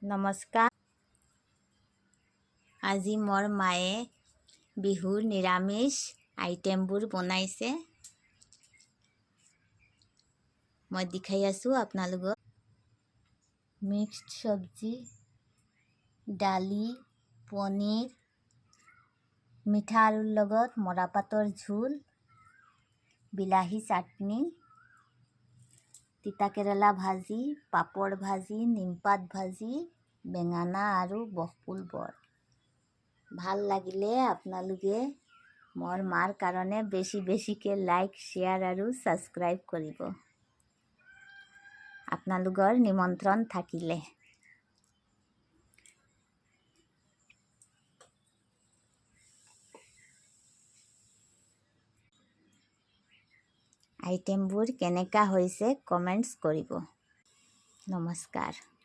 নমস্কাৰ। আজি মোৰ মায়ে বিহুৰ নিৰামিষ আইটেমবোৰ বনাইছে। মই দেখাই আছোঁ আপোনালোকক। মিক্সড চব্জি, দালি, পনীৰ, মিঠা আলুৰ লগত মৰাপাতৰ ঝোল, বিলাহী চাটনি, তিতাকেৰেলা ভাজি, পাপৰ ভাজি, নিমপাত ভাজি, বেঙেনা আৰু বহফুল বৰ। ভাল লাগিলে আপোনালোকে মোৰ মাৰ কাৰণে বেছিকৈ লাইক, শ্বেয়াৰ আৰু ছাবস্ক্ৰাইব কৰিব। আপোনালোকৰ নিমন্ত্ৰণ থাকিলে। আইটেমবোৰ কেনেকুৱা হৈছে কমেণ্টছ কৰিব। নমস্কাৰ।